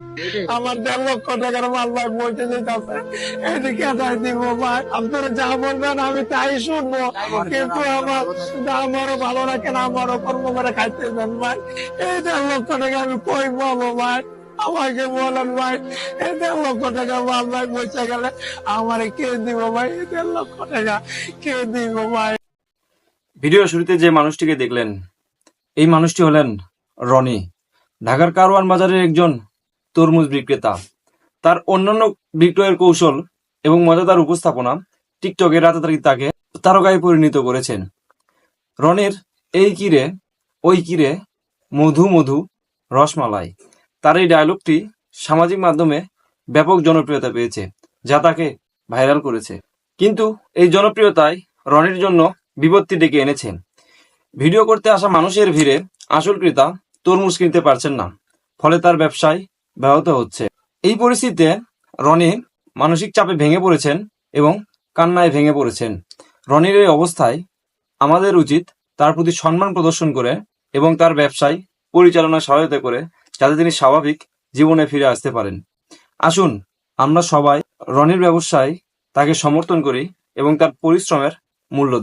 আমার 1.5 লক্ষ টাকার মাল ভাই বইতে যেতেছে, এদিকে যাই দিব ভাই, আপনারা যা বলবেন আমি তাই শুনবো, কিন্তু আমারও ভালো রাখেন, আমারও কর্ম করে খাইতে দেন ভাই। এই 1.5 লক্ষ টাকা আমি কই পাবো ভাই, আমাকে বলেন ভাই। এই 1.5 লক্ষ টাকা মাল ভাই বইতে গেলে আমারে কে দিব ভাই? এই 1.5 লক্ষ টাকা কে দিব ভাই? ভিডিও শুরুতে যে মানুষটিকে দেখলেন, এই মানুষটি হলেন রনি, ঢাকার কারওয়ান বাজারের একজন তরমুজ বিক্রেতা। তার অন্যান্য বিক্রয়ের কৌশল এবং মজাদার উপস্থাপনা টিকটকে রাতারাতি তাকে তারকায় পরিণত করেছেন। রনির এই কিরে ওই কিরে মধু মধু রসমালাই, তার এই ডায়লগটি সামাজিক মাধ্যমে ব্যাপক জনপ্রিয়তা পেয়েছে, যা তাকে ভাইরাল করেছে। কিন্তু এই জনপ্রিয়তায় রনির জন্য বিপত্তি ডেকে এনেছে। ভিডিও করতে আসা মানুষের ভিড়ে আসল ক্রেতা তরমুজ কিনতে পারছেন না, ফলে তার ব্যবসায় ব্যাহত হচ্ছে। এই পরিস্থিতিতে রনি মানসিক চাপে ভেঙে পড়েছেন এবং কান্নায় ভেঙে পড়েছেন। রনির এই অবস্থায় আমাদের উচিত তার প্রতি সম্মান প্রদর্শন করে এবং তার ব্যবসায় পরিচালনায় সহায়তা করে, যাতে তিনি স্বাভাবিক জীবনে ফিরে আসতে পারেন। আসুন আমরা সবাই রনির ব্যবসায় তাকে সমর্থন করি এবং তার পরিশ্রমের মূল্য দিই।